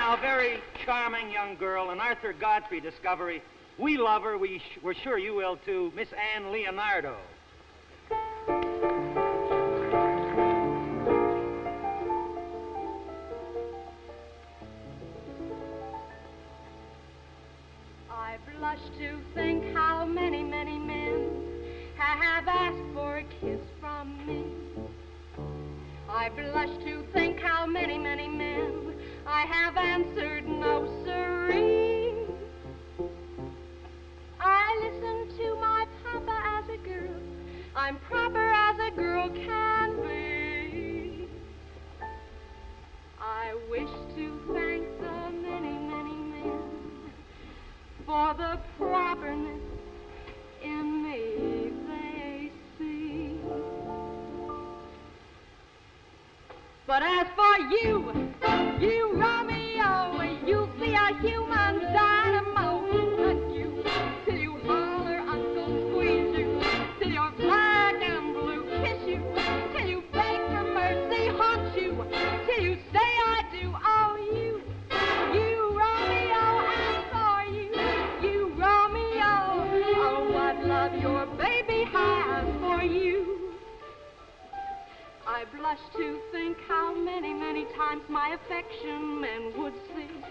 now, a very charming young girl, an Arthur Godfrey discovery. We love her. We're sure you will, too. Miss Anne Leonardo. I blush to think how many, many men have asked for a kiss from me. I blush to think how many, many men I have answered no, sirree. I listen to my papa as a girl. I'm proper as a girl can be. I wish to thank the many, many men for the properness in me they see. But as for you, you Romeo, you'll see a human dynamo who hug you till you holler, uncle, squeeze you, till you're black and blue, kiss you, till you beg for mercy, haunt you, till you say I do. Oh, you Romeo, and for you Romeo, oh, what love your baby has for you. I blush to think how many, many times my affection men would seek.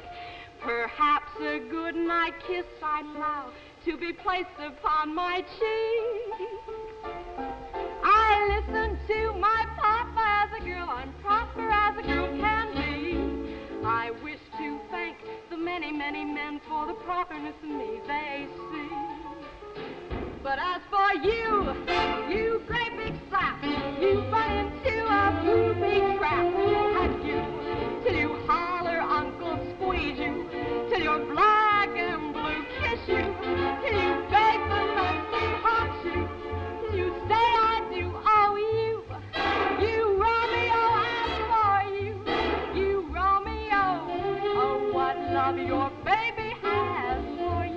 Perhaps a good night kiss I'd allow to be placed upon my cheek. I listen to my papa as a girl, I'm proper as a girl can be. I wish to thank the many, many men for the properness in me they see. But as for you great big sap, you run into a booby trap. We'll hug you till you holler, uncle, squeeze you, till you're black and blue, kiss you, till you beg for mercy, haunt you, till you say I do. Oh, you Romeo, and for you Romeo, oh, what love your baby has for you.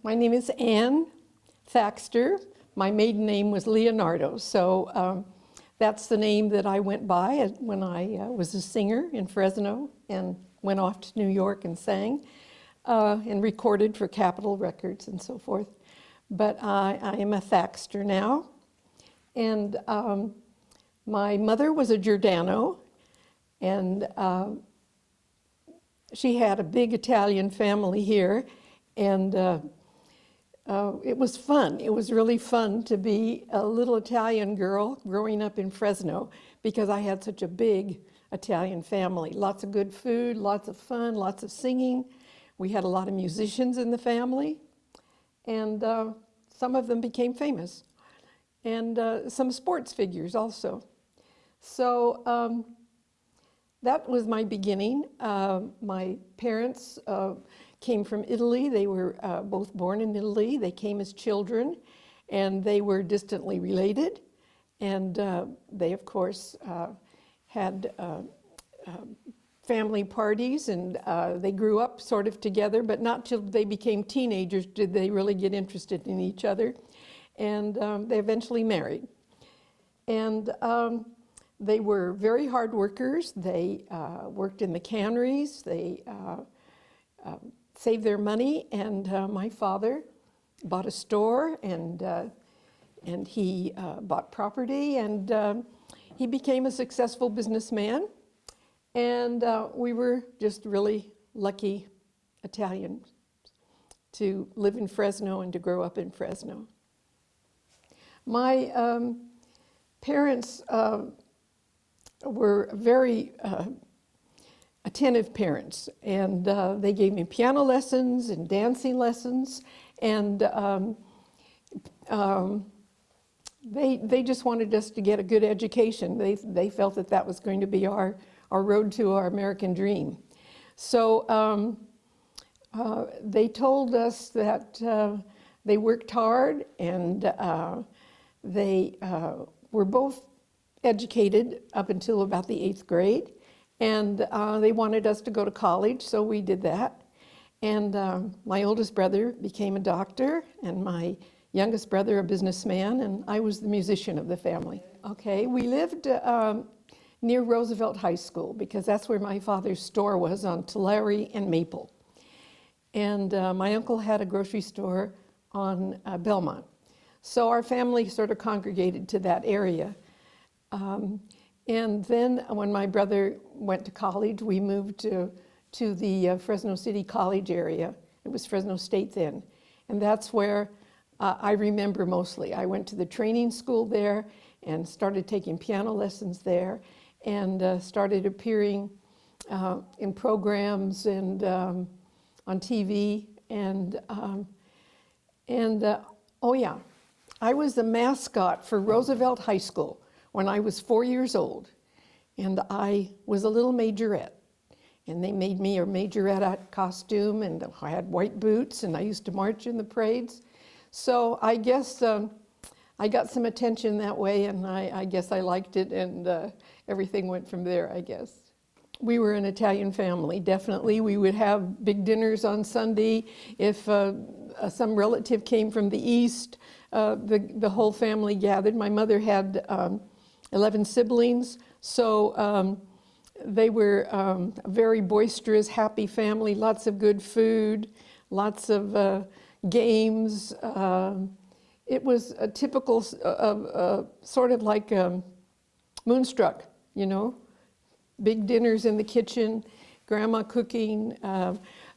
My name is Anne Thaxter. My maiden name was Leonardo, so that's the name that I went by when I was a singer in Fresno and went off to New York and sang and recorded for Capitol Records and so forth. But I am a Thaxter now, and my mother was a Giordano, and she had a big Italian family here, and it was fun. It was really fun to be a little Italian girl growing up in Fresno because I had such a big Italian family. Lots of good food, lots of fun, lots of singing. We had a lot of musicians in the family, and some of them became famous, and some sports figures also. So that was my beginning. My parents came from Italy. They were both born in Italy. They came as children, and they were distantly related. And they, of course, had family parties, and they grew up sort of together, but not till they became teenagers did they really get interested in each other. And they eventually married. And they were very hard workers. They worked in the canneries. They saved their money, and my father bought a store, and he bought property, and he became a successful businessman. And we were just really lucky Italians. to live in Fresno and to grow up in Fresno. My parents were very attentive parents, and they gave me piano lessons and dancing lessons, and they just wanted us to get a good education. They felt that that was going to be our road to our American dream. So they told us that they worked hard, and they were both educated up until about the 8th grade, and they wanted us to go to college, so we did that. And my oldest brother became a doctor, and my youngest brother a businessman, and I was the musician of the family. Okay, we lived near Roosevelt High School, because that's where my father's store was, on Tulare and Maple. And my uncle had a grocery store on Belmont. So our family sort of congregated to that area. And then when my brother went to college, we moved to the Fresno City College area. It was Fresno State then. And that's where I remember mostly. I went to the training school there and started taking piano lessons there, and started appearing in programs and on TV. And oh yeah, I was the mascot for Roosevelt High School when I was 4 years old, and I was a little majorette. And they made me a majorette costume, and I had white boots, and I used to march in the parades. So I guess I got some attention that way, and I guess I liked it, and everything went from there, I guess. We were an Italian family, definitely. We would have big dinners on Sunday. If some relative came from the east, the whole family gathered. My mother had 11 siblings, so they were a very boisterous, happy family, lots of good food, lots of games. It was a typical, sort of like Moonstruck, you know? Big dinners in the kitchen, grandma cooking.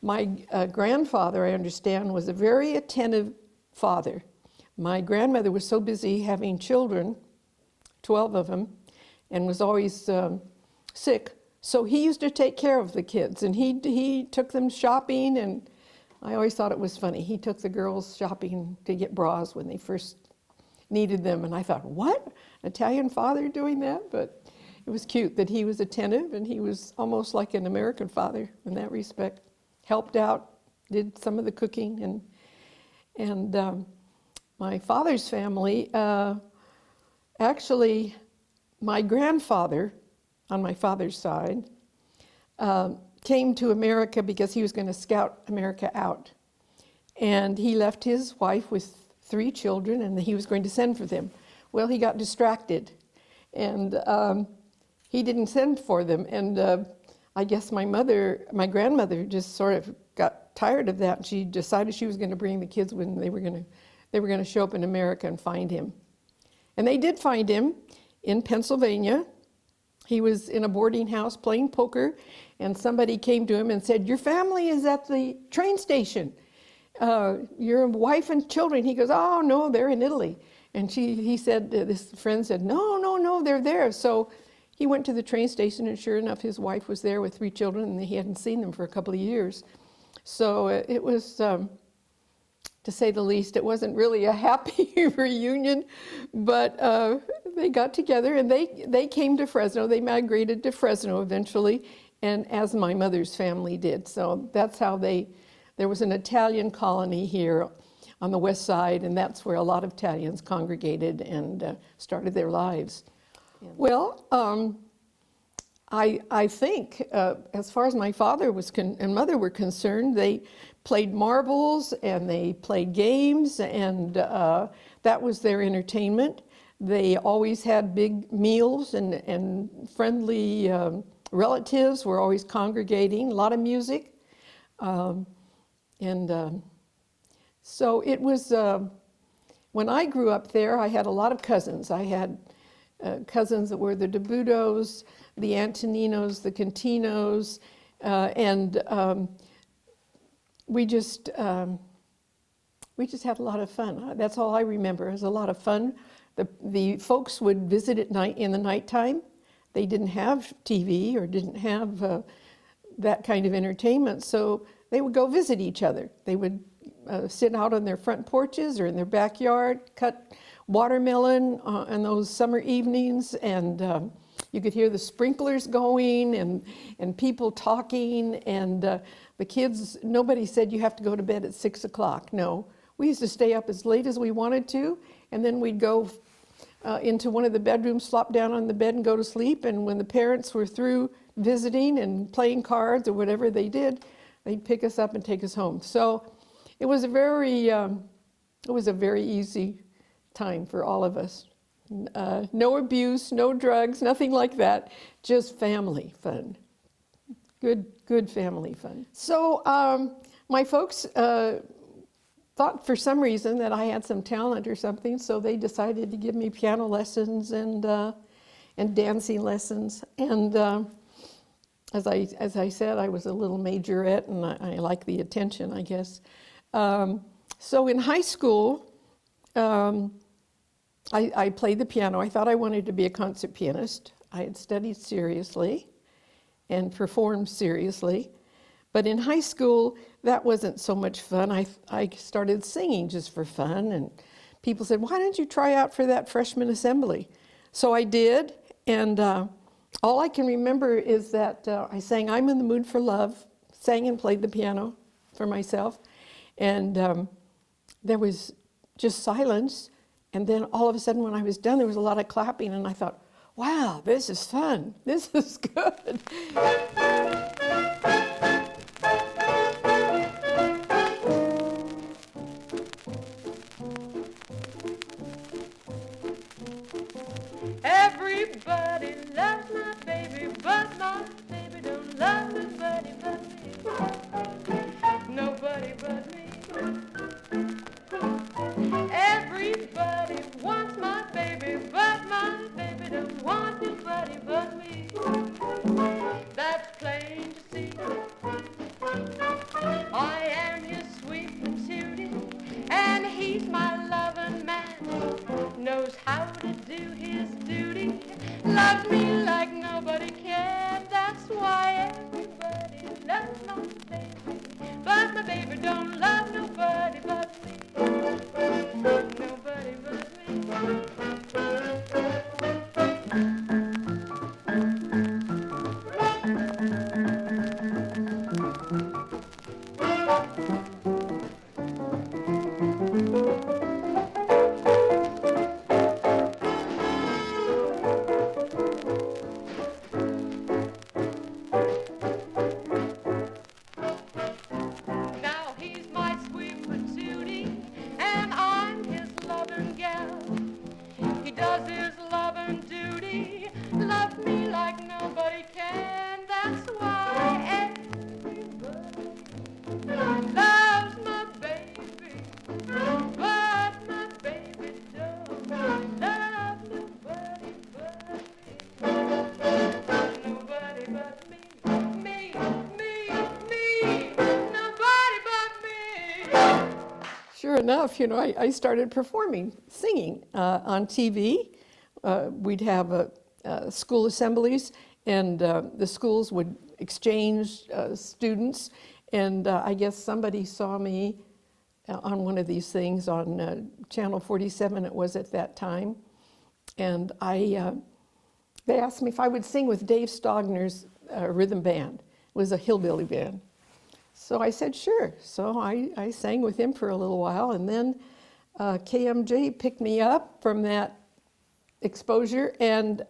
My grandfather, I understand, was a very attentive father. My grandmother was so busy having children, 12 of them, and was always sick. So he used to take care of the kids, and he took them shopping, and I always thought it was funny. He took the girls shopping to get bras when they first needed them, and I thought, what? An Italian father doing that? But it was cute that he was attentive, and he was almost like an American father in that respect. Helped out, did some of the cooking, and my father's family, actually, my grandfather, on my father's side, came to America because he was going to scout America out. And he left his wife with 3 children, and he was going to send for them. Well, he got distracted, and he didn't send for them. And I guess my grandmother just sort of got tired of that, and she decided she was going to bring the kids when they were going to show up in America and find him. And they did find him in Pennsylvania. He was in a boarding house playing poker, and somebody came to him and said, "Your family is at the train station. Your wife and children." He goes, "Oh, no, they're in Italy." And he said, this friend said, no, they're there. So he went to the train station, and sure enough, his wife was there with 3 children, and he hadn't seen them for a couple of years. So it was, to say the least, it wasn't really a happy reunion, but they got together, and they came to Fresno. They migrated to Fresno eventually, and as my mother's family did. So that's how there was an Italian colony here on the west side, and that's where a lot of Italians congregated and started their lives. Yeah. Well, I think, as far as my father and mother were concerned, they played marbles and they played games, and that was their entertainment. They always had big meals, and friendly relatives were always congregating, a lot of music. So it was, when I grew up there, I had a lot of cousins. I had cousins that were the DeBudos, the Antoninos, the Cantinos, and we just we just had a lot of fun. That's all I remember. It was a lot of fun. The folks would visit at night in the nighttime. They didn't have TV or didn't have that kind of entertainment, so they would go visit each other. They would sit out on their front porches or in their backyard, cut watermelon on those summer evenings, and you could hear the sprinklers going and people talking, and the kids, nobody said you have to go to bed at 6 o'clock. No, we used to stay up as late as we wanted to, and then we'd go into one of the bedrooms, flop down on the bed and go to sleep, and when the parents were through visiting and playing cards or whatever they did, they'd pick us up and take us home. So it was a very easy time for all of us. No abuse, no drugs, nothing like that, just family fun. Good family fun. So my folks thought for some reason that I had some talent or something, so they decided to give me piano lessons and dancing lessons. And as I said, I was a little majorette, and I like the attention, I guess. So in high school, I played the piano. I thought I wanted to be a concert pianist. I had studied seriously and performed seriously. But in high school, that wasn't so much fun. I started singing just for fun, and people said, why don't you try out for that freshman assembly? So I did, and all I can remember is that I sang I'm in the Mood for Love, sang and played the piano for myself, and there was just silence, and then all of a sudden when I was done, there was a lot of clapping, and I thought, wow, this is fun, this is good. Everybody loves my baby, but my baby don't love nobody but me. Nobody but me. Everybody wants my baby, but my baby don't want nobody but me. That's plain to see. I am his sweet patootie, and he's my loving man. Knows how to do his duty, loves me like nobody can. That's why everybody loves my baby, but my baby don't love nobody but me. Nobody but me. Sure enough, you know, I started performing, singing on TV. We'd have school assemblies, and the schools would exchange students, and I guess somebody saw me on one of these things on Channel 47, it was at that time, and they asked me if I would sing with Dave Stogner's rhythm band. It was a hillbilly band. So I said, sure. So I sang with him for a little while, and then KMJ picked me up from that exposure and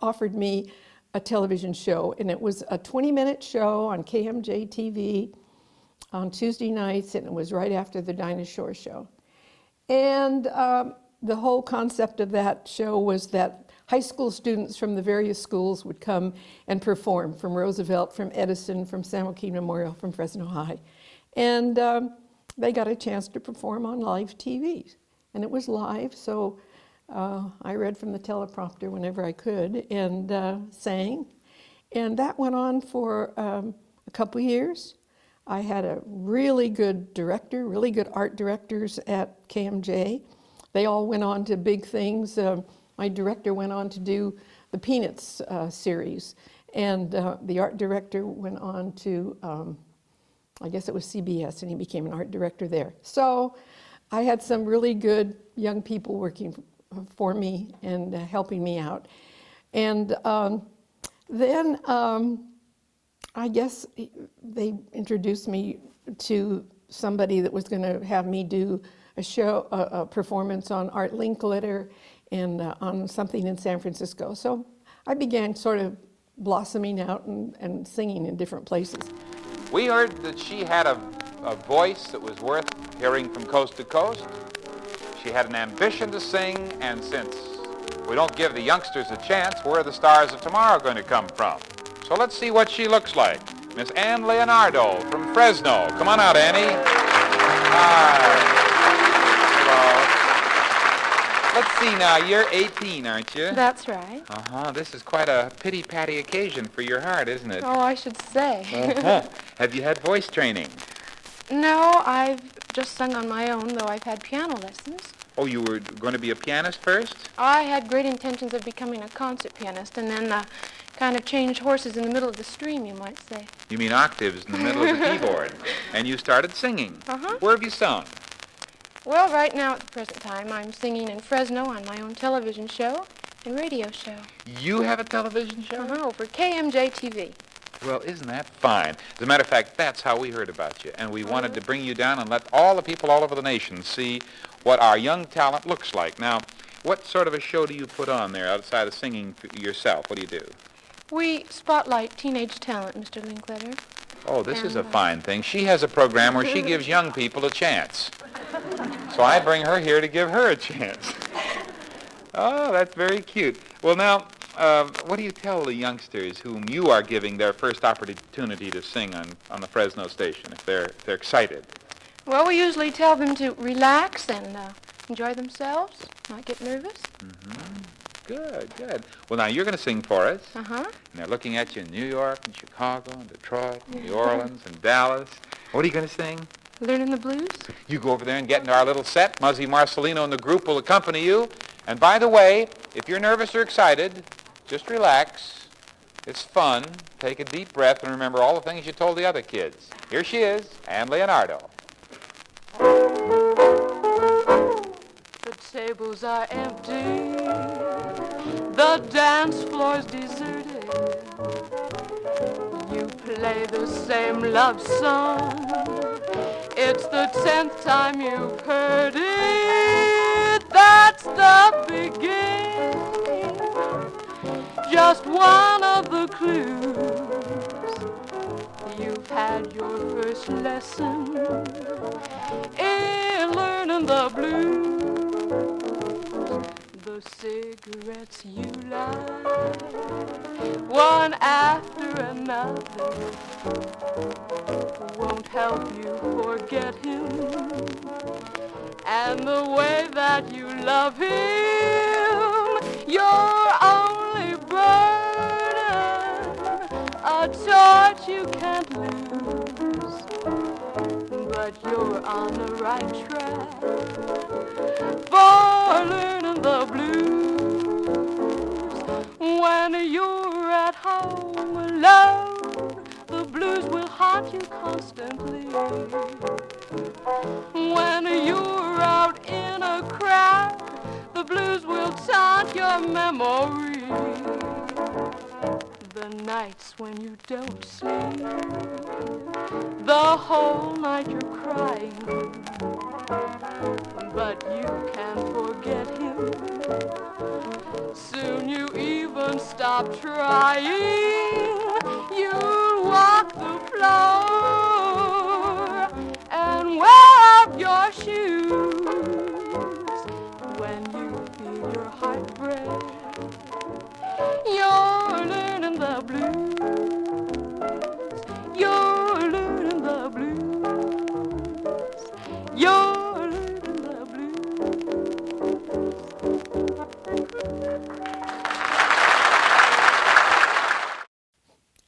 offered me a television show. And it was a 20-minute show on KMJ TV on Tuesday nights, and it was right after the Dinah Shore show. And the whole concept of that show was that high school students from the various schools would come and perform, from Roosevelt, from Edison, from San Joaquin Memorial, from Fresno High. And they got a chance to perform on live TV. And it was live, so I read from the teleprompter whenever I could and sang. And that went on for a couple years. I had a really good director, really good art directors at KMJ. They all went on to big things. My director went on to do the Peanuts series, and the art director went on to, I guess it was CBS, and he became an art director there. So I had some really good young people working for me and helping me out. And then I guess they introduced me to somebody that was going to have me do a show, a performance on Art Linkletter and on something in San Francisco. So I began sort of blossoming out and singing in different places. We heard that she had a voice that was worth hearing from coast to coast. She had an ambition to sing, and since we don't give the youngsters a chance, where are the stars of tomorrow going to come from? So let's see what she looks like. Miss Ann Leonardo from Fresno. Come on out, Annie. Hi. Hello. Let's see now, you're 18, aren't you? That's right. Uh-huh. This is quite a pity-patty occasion for your heart, isn't it? Oh, I should say. Uh-huh. Have you had voice training? No, I've just sung on my own, though I've had piano lessons. Oh, you were going to be a pianist first? I had great intentions of becoming a concert pianist, and then kind of changed horses in the middle of the stream, you might say. You mean octaves in the middle of the keyboard. And you started singing. Uh-huh. Where have you sung? Well, right now at the present time, I'm singing in Fresno on my own television show and radio show. You have a television show? Uh-huh, over KMJ TV. Well, isn't that fine? As a matter of fact, that's how we heard about you. And we wanted to bring you down and let all the people all over the nation see what our young talent looks like. Now, what sort of a show do you put on there outside of singing yourself? What do you do? We spotlight teenage talent, Mr. Linkletter. Oh, this is a fine thing. She has a program where she gives young people a chance. So I bring her here to give her a chance. Oh, that's very cute. Well, now, what do you tell the youngsters whom you are giving their first opportunity to sing on the Fresno station, if they're excited? Well, we usually tell them to relax and enjoy themselves, not get nervous. Mm-hmm. Good, good. Well, now, you're going to sing for us. Uh-huh. And they're looking at you in New York and Chicago and Detroit and New Orleans and Dallas. What are you going to sing? Learning the blues? You go over there and get into our little set. Muzzy Marcelino and the group will accompany you. And by the way, if you're nervous or excited, just relax. It's fun. Take a deep breath and remember all the things you told the other kids. Here she is, Ann Leonardo. The tables are empty, the dance floor's deserted. You play the same love song, it's the 10th time you've heard it. That's the beginning, just one of the clues. You've had your first lesson in learning the blues. The cigarettes you light, one after another, won't help you forget him. And the way that you love him, your only burden, a torch you can't lose. But you're on the right track for learning the blues. When you're at home alone, the blues will haunt you constantly. When you're out in a crowd, the blues will taunt your memory. The nights when you don't sleep, the whole night you're crying, but you can't forget him. Soon you even stop trying. You'll walk the floor and wear off your shoes. When you feel your heart break, you're learning the blues. You're learning the blues. You're learning the blues.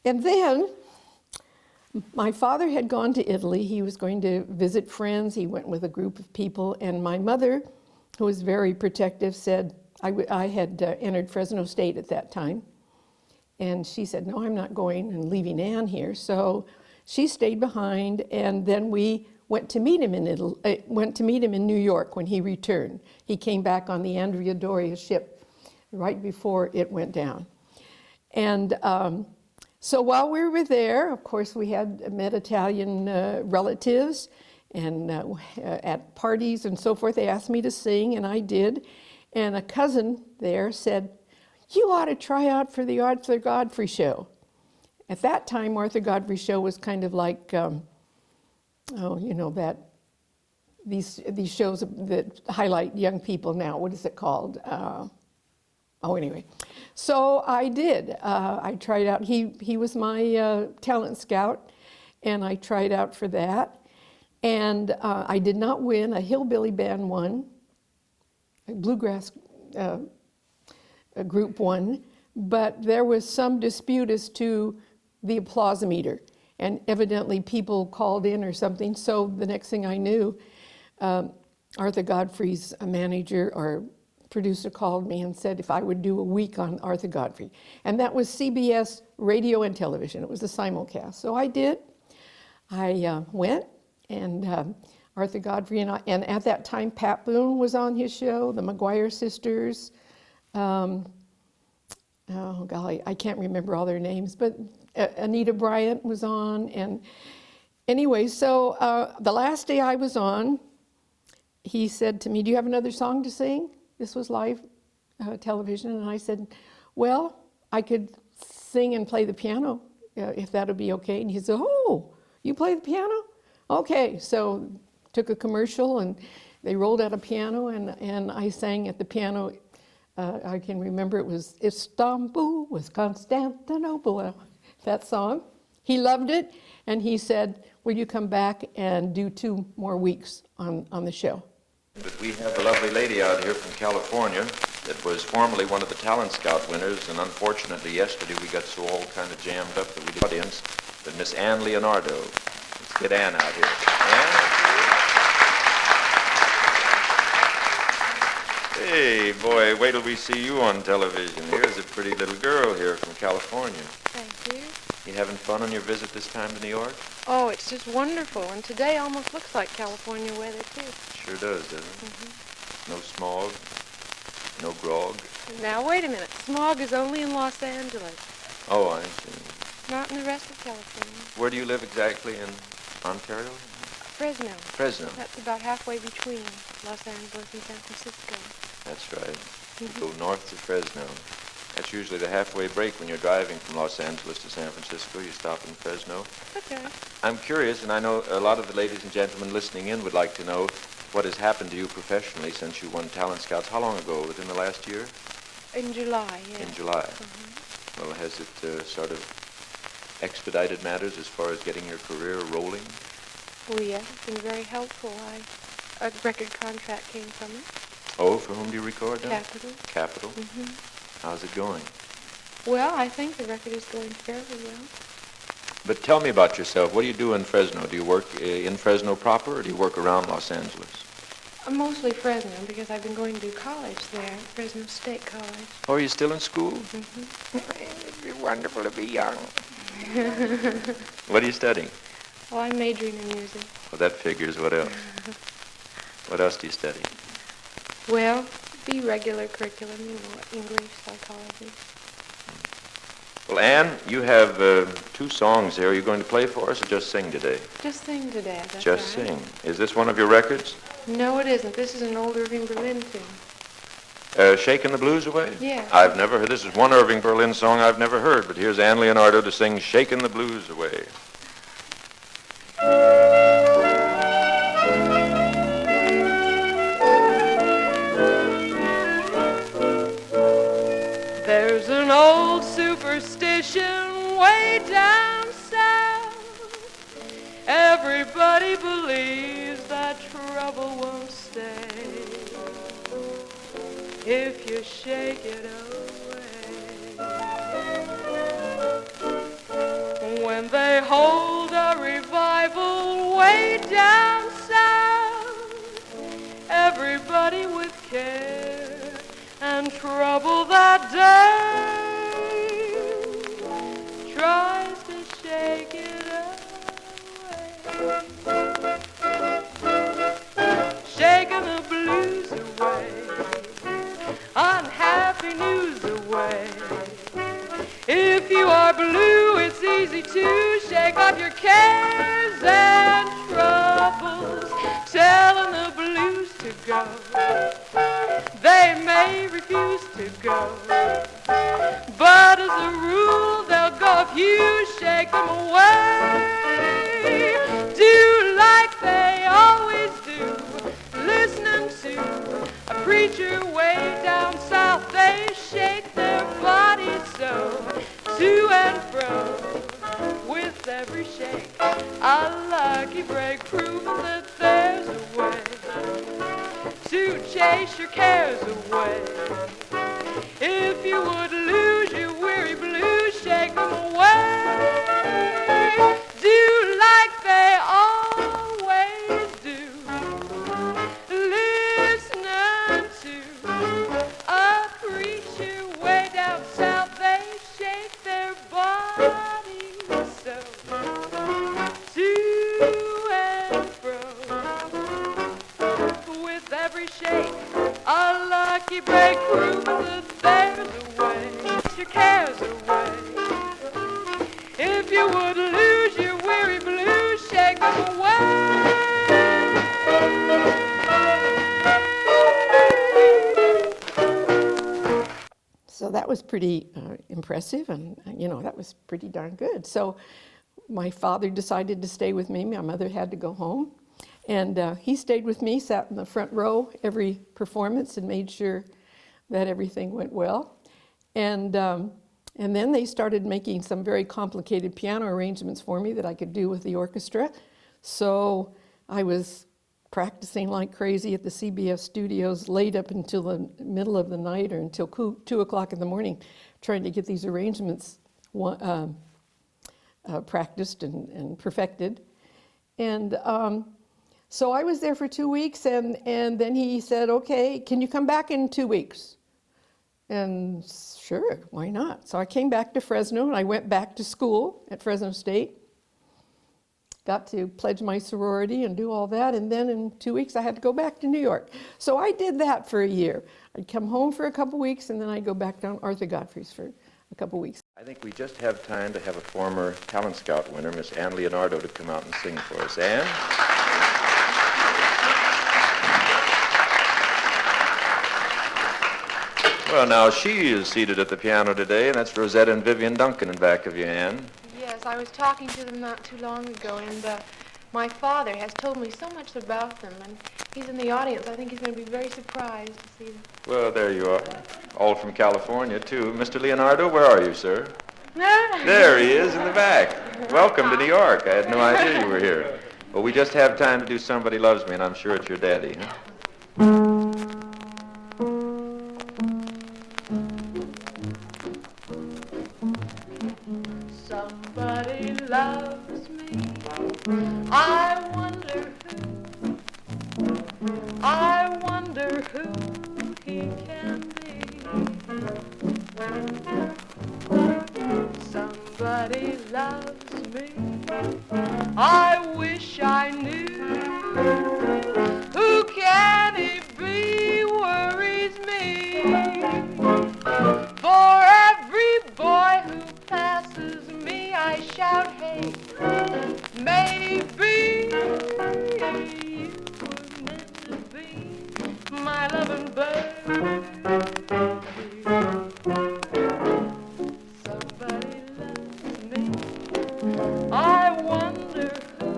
And then My father had gone to Italy. He was going to visit friends. He went with a group of people. And my mother, who was very protective, said, I had entered Fresno State at that time. And she said, no, I'm not going and leaving Ann here. So she stayed behind, and then we went to meet him in New York when he returned. He came back on the Andrea Doria ship right before it went down. And so while we were there, of course, we had met Italian relatives, and at parties and so forth, they asked me to sing, and I did. And a cousin there said, you ought to try out for the Arthur Godfrey Show. At that time, Arthur Godfrey Show was kind of like, these shows that highlight young people now. What is it called? Anyway. So I did. I tried out. He was my talent scout, and I tried out for that. And I did not win. A hillbilly band won. A bluegrass group won. But there was some dispute as to the applause meter. And evidently people called in or something. So the next thing I knew, Arthur Godfrey's manager or producer called me and said if I would do a week on Arthur Godfrey. And that was CBS radio and television. It was a simulcast. So I did. I went, and Arthur Godfrey and at that time Pat Boone was on his show, the McGuire sisters. Oh golly, I can't remember all their names, but Anita Bryant was on. And anyway, so the last day I was on, he said to me, do you have another song to sing? This was live television. And I said, well, I could sing and play the piano if that would be okay. And he said, oh, you play the piano? Okay. So took a commercial, and they rolled out a piano, and I sang at the piano. I can remember it was Istanbul was Constantinople, that song. He loved it, and he said, will you come back and do 2 more weeks on the show? But we have a lovely lady out here from California that was formerly one of the Talent Scout winners, and unfortunately yesterday we got so all kind of jammed up that we did audience, but Miss Ann Leonardo. Let's get Ann out here. Ann? Hey, boy, wait till we see you on television. Here's a pretty little girl here from California. Thank you. You having fun on your visit this time to New York? Oh, it's just wonderful. And today almost looks like California weather, too. Sure does, doesn't it? Mm-hmm. No smog, no grog. Now, wait a minute. Smog is only in Los Angeles, Oh, I see. not in the rest of California. Where do you live exactly in Ontario? Fresno. Fresno. That's about halfway between Los Angeles and San Francisco. That's right. You go north to Fresno. That's usually the halfway break when you're driving from Los Angeles to San Francisco. You stop in Fresno. Okay. I'm curious, and I know a lot of the ladies and gentlemen listening in would like to know what has happened to you professionally since you won Talent Scouts. How long ago? Within the last year? In July, yes. In July. Well, has it sort of expedited matters as far as getting your career rolling? Oh, yeah. It's been very helpful. A record contract came from it. Oh, for whom do you record now? Capital. Capital? How's it going? Well, I think the record is going fairly well. But tell me about yourself. What do you do in Fresno? Do you work in Fresno proper, or do you work around Los Angeles? Mostly Fresno, because I've been going to college there, Fresno State College. Oh, are you still in school? It'd be wonderful to be young. What are you studying? Oh, I'm majoring in music. Well, that figures. What else? What else do you study? Well, the regular curriculum, English, psychology. Well, Ann, you have 2 songs here. Are you going to play for us or just sing today? Just sing today, that's Just right. sing. Is this one of your records? No, it isn't. This is an old Irving Berlin tune. Shaking the Blues Away? Yeah. I've never heard. This is one Irving Berlin song I've never heard, but here's Ann Leonardo to sing Shaking the Blues Away. There's an old superstition way down south. Everybody believes that trouble won't stay if you shake it away. When they hold way down south, everybody with care and trouble that day tries to shake it away, shaking the blues away, unhappy news away. If you are blue, it's easy to shake off your cares and troubles, telling the blues to go. They may refuse to go, but as a rule, they'll go if you shake them away. Do like they always do, listening to a preacher way down south. They shake their bodies so, to and fro, with every shake, a lucky break, proving that there's a way to chase your cares away. If you would lose your weary blues, shake them away. Do like they always do, listening to a preacher way down south. They shake their bodies so, to and fro, with every shake, a lucky break, proving that there's a way, your cares away. If you would lose your weary blues, shake them away. So that was pretty impressive, and that was pretty darn good. So my father decided to stay with me. My mother had to go home, and he stayed with me, sat in the front row every performance and made sure that everything went well. And then they started making some very complicated piano arrangements for me that I could do with the orchestra. So I was practicing like crazy at the CBS studios late up until the middle of the night or until 2 o'clock in the morning, trying to get these arrangements practiced and perfected. And so I was there for 2 weeks, and then he said, okay, can you come back in 2 weeks? And sure, why not? So I came back to Fresno, and I went back to school at Fresno State. Got to pledge my sorority and do all that, and then in 2 weeks I had to go back to New York. So I did that for a year. I'd come home for a couple weeks, and then I'd go back down Arthur Godfrey's for a couple weeks. I think we just have time to have a former Talent Scout winner, Miss Ann Leonardo, to come out and sing for us. Ann? Well, now, she is seated at the piano today, and that's Rosetta and Vivian Duncan in back of you, Ann. Yes, I was talking to them not too long ago, and my father has told me so much about them, and he's in the audience. I think he's going to be very surprised to see them. Well, there you are. All from California, too. Mr. Leonardo, where are you, sir? There he is in the back. Welcome to New York. I had no idea you were here. Well, we just have time to do Somebody Loves Me, and I'm sure it's your daddy, huh? Somebody loves me. I wonder who he can be. Somebody loves me. I wish I knew. Who can he be? Worries me. For every boy who passes me, I shout, hey, maybe you were meant to be my loving bird. Somebody loves me. I wonder who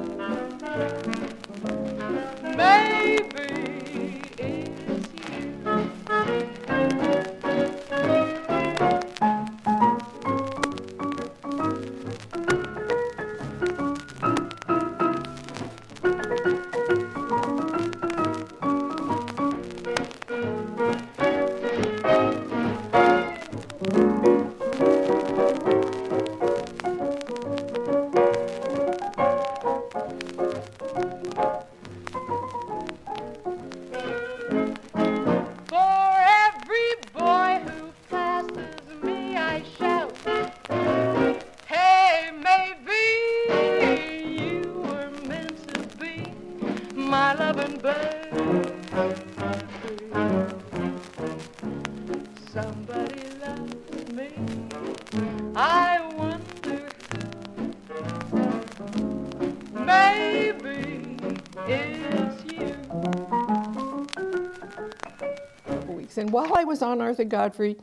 weeks. And while I was on Arthur Godfrey,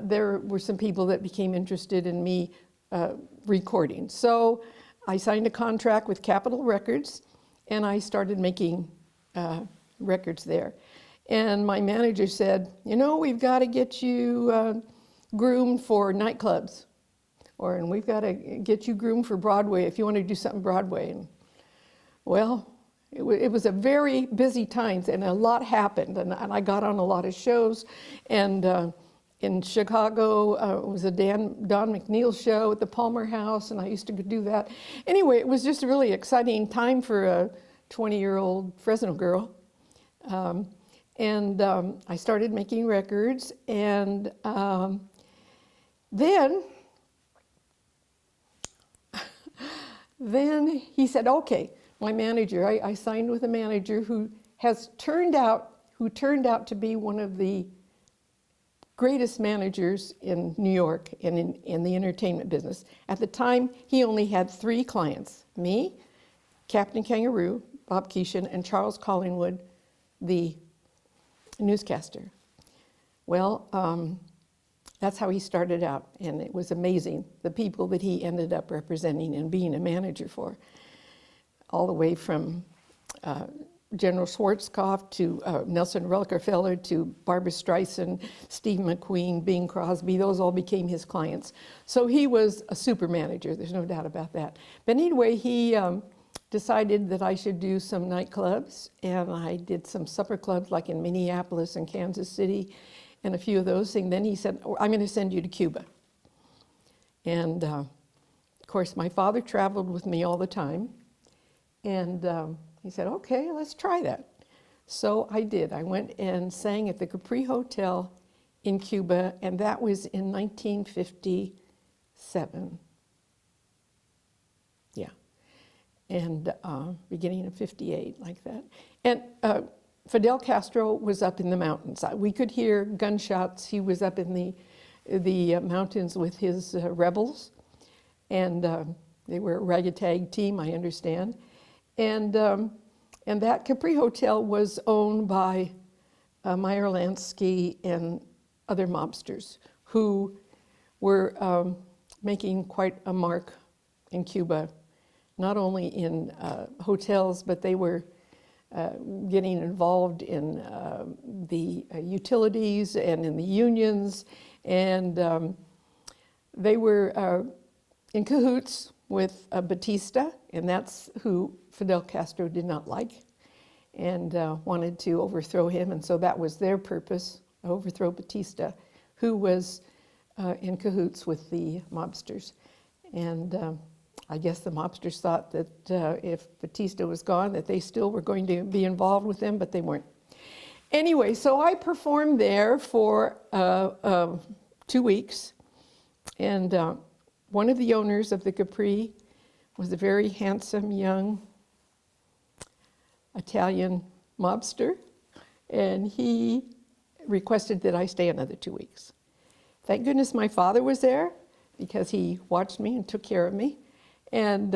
there were some people that became interested in me recording. So I signed a contract with Capitol Records, and I started making records there. And my manager said, you know, we've got to get you groomed for nightclubs, and we've got to get you groomed for Broadway if you want to do something Broadway. And, well, it was a very busy time, and a lot happened, and I got on a lot of shows. And in Chicago, it was a Don McNeil show at the Palmer House, and I used to do that. Anyway, it was just a really exciting time for a 20-year-old Fresno girl. I started making records, and then he said, okay, my manager, I signed with a manager who turned out to be one of the greatest managers in New York and in the entertainment business. At the time, he only had 3 clients: me, Captain Kangaroo, Bob Keeshan, and Charles Collingwood, the newscaster. Well, that's how he started out, and it was amazing, the people that he ended up representing and being a manager for, all the way from General Schwarzkopf to Nelson Rockefeller to Barbra Streisand, Steve McQueen, Bing Crosby. Those all became his clients. So he was a super manager, there's no doubt about that. But anyway, he decided that I should do some nightclubs, and I did some supper clubs like in Minneapolis and Kansas City and a few of those things. Then he said, oh, I'm going to send you to Cuba. And of course, my father traveled with me all the time, and he said, okay, let's try that. So I did. I went and sang at the Capri Hotel in Cuba, and that was in 1957. Yeah. And beginning of 58, like that. And Fidel Castro was up in the mountains. We could hear gunshots. He was up in the mountains with his rebels, and they were a ragtag team, I understand. And that Capri Hotel was owned by Meyer Lansky and other mobsters who were making quite a mark in Cuba, not only in hotels, but they were getting involved in the utilities and in the unions, and they were in cahoots with Batista, and that's who Fidel Castro did not like and wanted to overthrow him, and so that was their purpose, overthrow Batista, who was in cahoots with the mobsters. And I guess the mobsters thought that if Batista was gone, that they still were going to be involved with them, but they weren't. Anyway, so I performed there for 2 weeks, and one of the owners of the Capri was a very handsome young Italian mobster, and he requested that I stay another 2 weeks. Thank goodness my father was there, because he watched me and took care of me. And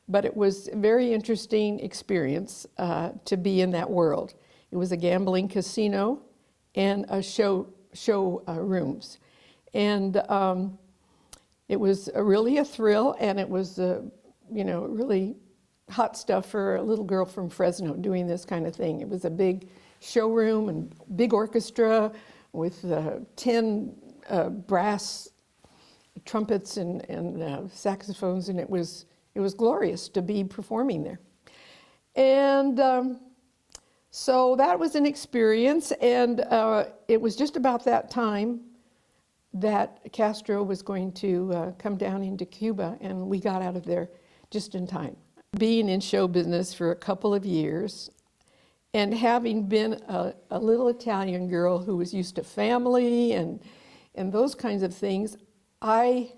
but it was a very interesting experience to be in that world. It was a gambling casino and a show rooms, and it was really a thrill, and it was really hot stuff for a little girl from Fresno doing this kind of thing. It was a big showroom and big orchestra with 10 brass trumpets and saxophones, and it was glorious to be performing there. And so that was an experience, and it was just about that time that Castro was going to come down into Cuba, and we got out of there just in time. Being in show business for a couple of years, and having been a little Italian girl who was used to family and those kinds of things, I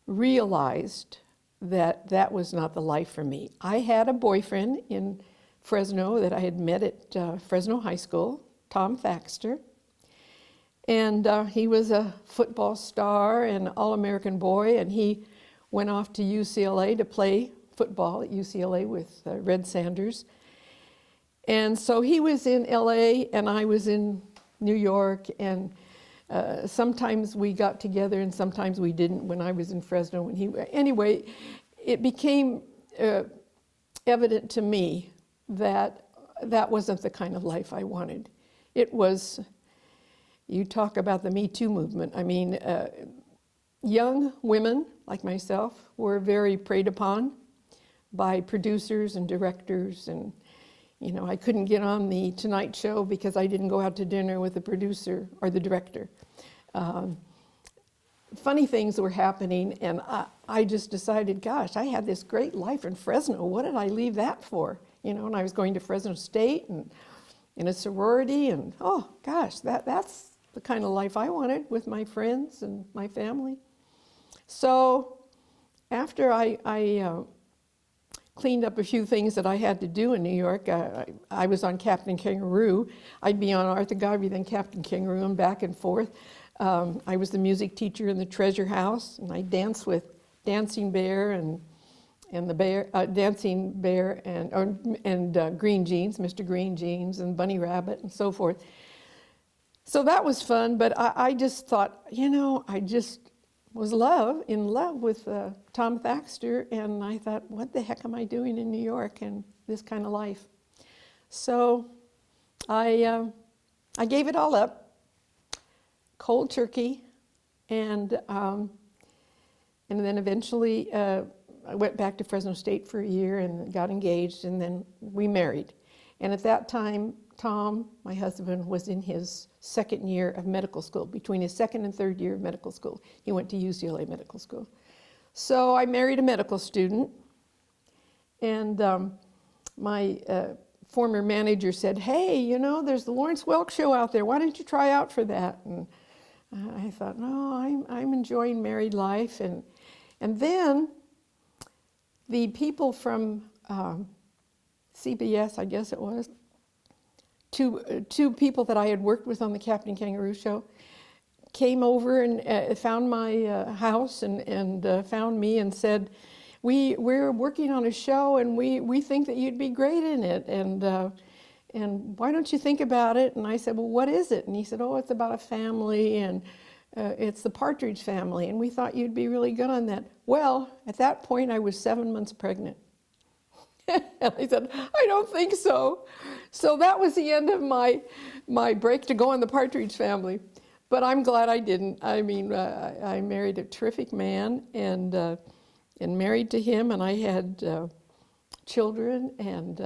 realized that that was not the life for me. I had a boyfriend in Fresno that I had met at Fresno High School, Tom Thaxter, and he was a football star and All-American boy, and he went off to UCLA to play football at UCLA with Red Sanders. And so he was in LA and I was in New York, and sometimes we got together and sometimes we didn't when I was in Fresno. Anyway, it became evident to me that that wasn't the kind of life I wanted. It was, you talk about the Me Too movement. I mean, young women like myself were very preyed upon by producers and directors, and I couldn't get on the Tonight Show because I didn't go out to dinner with the producer or the director. Funny things were happening, and I just decided, gosh, I had this great life in Fresno. What did I leave that for? And I was going to Fresno State and in a sorority, and oh gosh, that's the kind of life I wanted with my friends and my family. So after I cleaned up a few things that I had to do in New York, I was on Captain Kangaroo. I'd be on Arthur Godfrey, then Captain Kangaroo, and back and forth. I was the music teacher in the Treasure House, and I danced with Dancing Bear and the Bear, Dancing Bear and Green Jeans, Mr. Green Jeans, and Bunny Rabbit, and so forth. So that was fun, but I just thought, I just was in love with Tom Thaxter, and I thought, what the heck am I doing in New York and this kind of life? So I gave it all up, cold turkey, and then eventually I went back to Fresno State for a year and got engaged, and then we married. And at that time, Tom, my husband, was in his second year of medical school, between his second and third year of medical school. He went to UCLA Medical School. So I married a medical student, and my former manager said, hey, there's the Lawrence Welk show out there. Why don't you try out for that? And I thought, no, I'm enjoying married life. And then the people from CBS, I guess it was, two people that I had worked with on the Captain Kangaroo show came over and found my house and found me and said, we're working on a show and we think that you'd be great in it, and why don't you think about it? And I said, well, what is it? And he said, oh, it's about a family, and it's the Partridge Family, and we thought you'd be really good on that. Well, at that point I was 7 months pregnant. And I said, I don't think so. So that was the end of my break to go on the Partridge Family. But I'm glad I didn't. I mean, I married a terrific man and married to him, and I had children, and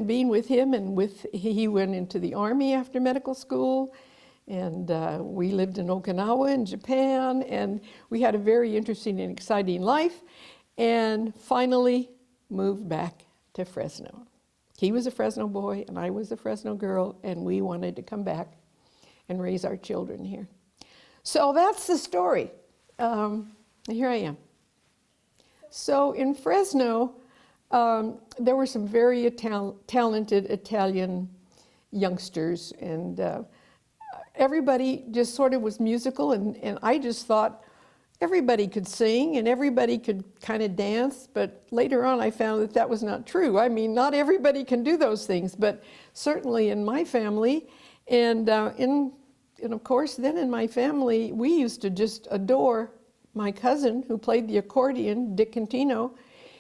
being with him, and he went into the Army after medical school, and we lived in Okinawa in Japan, and we had a very interesting and exciting life, and finally moved back to Fresno. He was a Fresno boy and I was a Fresno girl, and we wanted to come back and raise our children here. So that's the story. Here I am. So in Fresno, there were some very talented Italian youngsters, and everybody just sort of was musical, and I just thought everybody could sing and everybody could kind of dance, but later on I found that was not true. I mean, not everybody can do those things, but certainly in my family, and of course then in my family, we used to just adore my cousin who played the accordion, Dick Contino.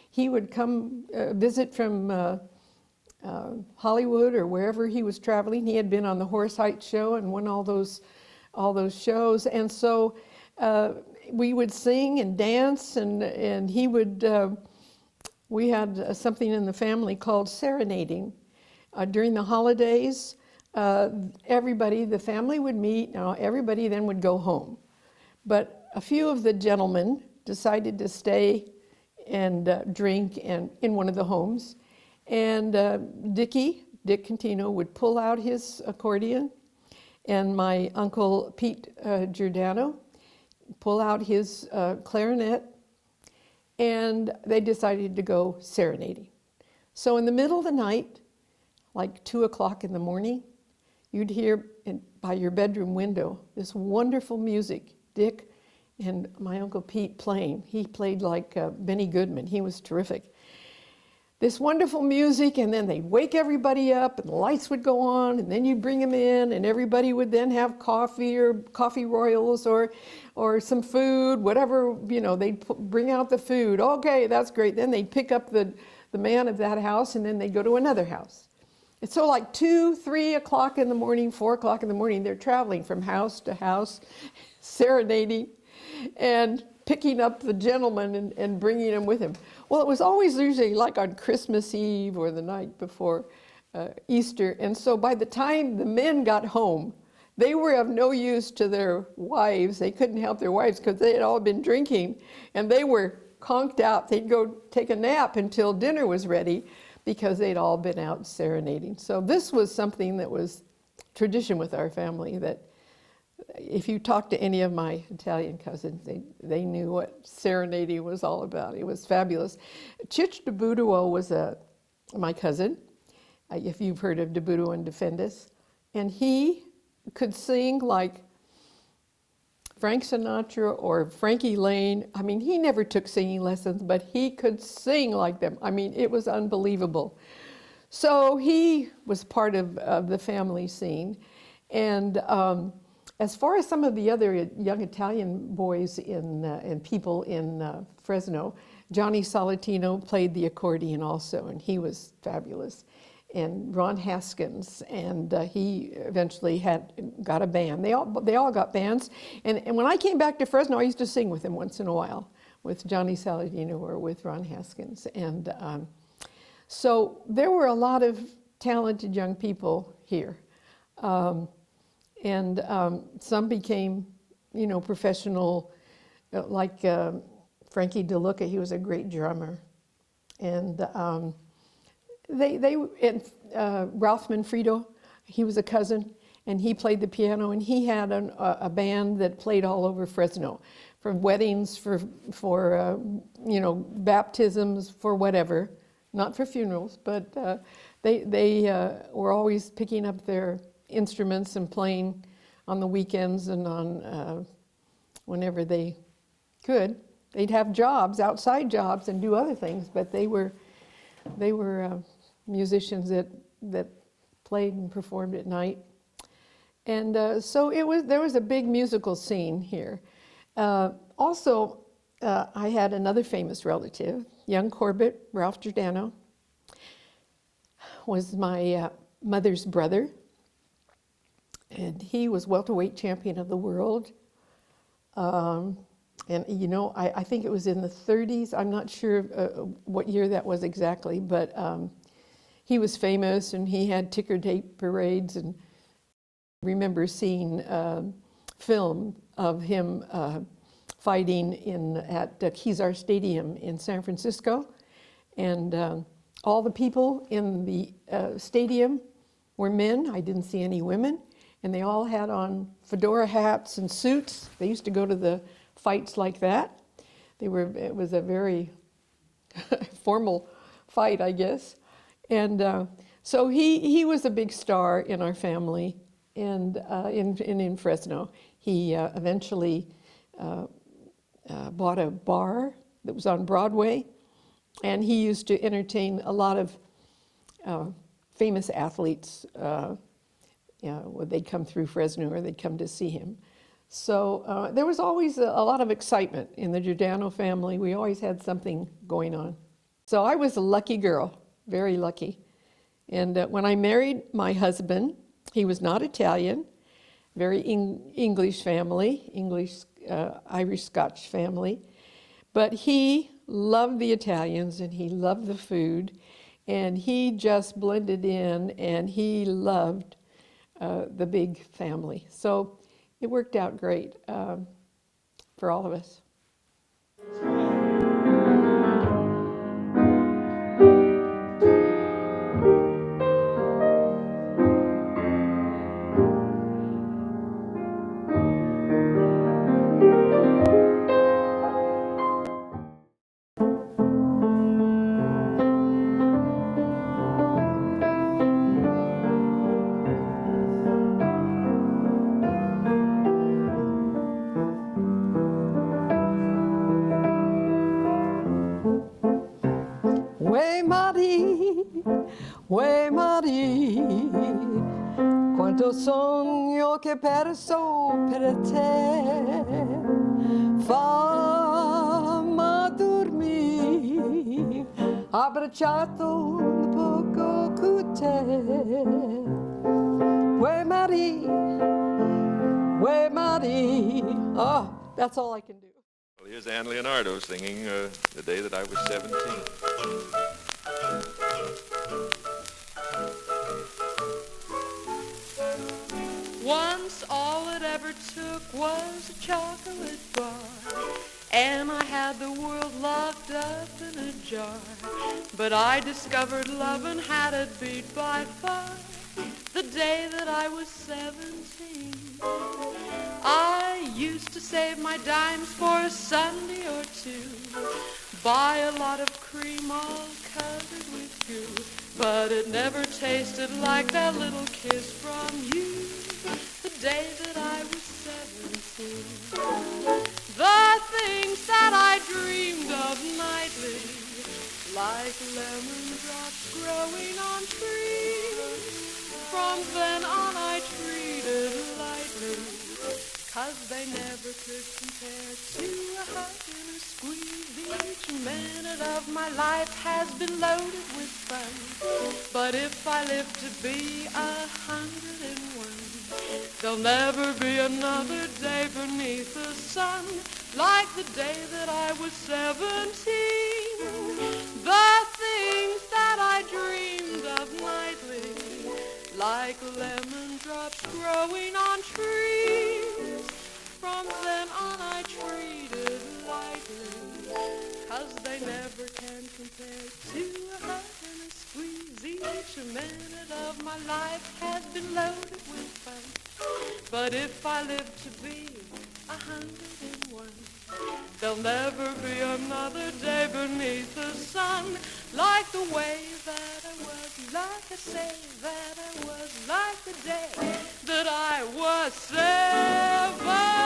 He would come visit from Hollywood or wherever he was traveling. He had been on the Horace Heights show and won all those shows, and so we would sing and dance, and he would, we had something in the family called serenading. During the holidays, everybody, the family would meet, everybody then would go home. But a few of the gentlemen decided to stay and drink in one of the homes, and Dick Contino would pull out his accordion, and my uncle Pete Giordano pull out his clarinet, and they decided to go serenading. So in the middle of the night, like 2 o'clock in the morning, you'd hear by your bedroom window this wonderful music, Dick and my Uncle Pete playing. He played like Benny Goodman. He was terrific. this wonderful music, and then they'd wake everybody up, and the lights would go on, and then you'd bring them in, and everybody would then have coffee or coffee royals or some food, whatever, they'd bring out the food. Okay, that's great. Then they'd pick up the man of that house, and then they'd go to another house. And so like 2, 3 o'clock in the morning, 4 o'clock in the morning, they're traveling from house to house, serenading, and picking up the gentleman and bringing him with him. Well, it was always usually like on Christmas Eve or the night before Easter. And so by the time the men got home, they were of no use to their wives. They couldn't help their wives because they had all been drinking, and they were conked out. They'd go take a nap until dinner was ready because they'd all been out serenading. So this was something that was tradition with our family, that if you talk to any of my Italian cousins, they knew what serenading was all about. It was fabulous. Chich de Buduo was my cousin, if you've heard of de Buduo and Defendus, and he could sing like Frank Sinatra or Frankie Lane. I mean, he never took singing lessons, but he could sing like them. I mean, it was unbelievable. So he was part of the family scene. And as far as some of the other young Italian boys and people in Fresno, Johnny Salatino played the accordion also, and he was fabulous. And Ron Haskins, and he eventually got a band. They all got bands. And when I came back to Fresno, I used to sing with him once in a while, with Johnny Salatino or with Ron Haskins. And so there were a lot of talented young people here. And some became, professional, like Frankie DeLuca. He was a great drummer. And Ralph Manfredo, he was a cousin, and he played the piano, and he had a band that played all over Fresno, from weddings, for baptisms, for whatever, not for funerals, but they were always picking up their instruments and playing on the weekends and on whenever they could. They'd have jobs, outside jobs, and do other things, but they were musicians that played and performed at night. And so there was a big musical scene here. Also, I had another famous relative, young Corbett, Ralph Giordano, was my mother's brother. And he was welterweight champion of the world. And I think it was in the 30s. I'm not sure what year that was exactly, but he was famous, and he had ticker tape parades. And I remember seeing film of him fighting at Kezar Stadium in San Francisco. And all the people in the stadium were men. I didn't see any women. And they all had on fedora hats and suits. They used to go to the fights like that. It was a very formal fight, I guess. And so he was a big star in our family and in Fresno. He eventually bought a bar that was on Broadway, and he used to entertain a lot of famous athletes. They'd come through Fresno or they'd come to see him. So there was always a lot of excitement in the Giordano family. We always had something going on. So I was a lucky girl, very lucky. And when I married my husband, he was not Italian, very English family, Irish-Scotch family. But he loved the Italians, and he loved the food, and he just blended in, and he loved the big family. So it worked out great for all of us. Uè Marie, quanto sogno che perso per te, fammi dormire, abbracciato un poco con te. Uè Marie, oh, that's all I can do. Well, here's Anne Leonardo singing The Day That I Was 17. Once all it ever took was a chocolate bar, and I had the world locked up in a jar. But I discovered love and had it beat by far the day that I was 17. I used to save my dimes for a Sunday or two, buy a lot of cream all covered with goo, but it never tasted like that little kiss from you the day that I was 17. The things that I dreamed of nightly, like lemon drops growing on trees, from then on I treated lightly, 'cause they never could compare to a hug and a squeeze. Each minute of my life has been loaded with fun, but if I live to be 101, there'll never be another day beneath the sun like the day that I was 17. The things that I dreamed of nightly, like lemon drops growing on trees, from then on I treated lightly, 'cause they never can compare to a hug and a squeeze. Each minute of my life has been loaded with fun, but if I live to be 101, there'll never be another day beneath the sun like the way that I was, like I say that I was, like the day that I was 17.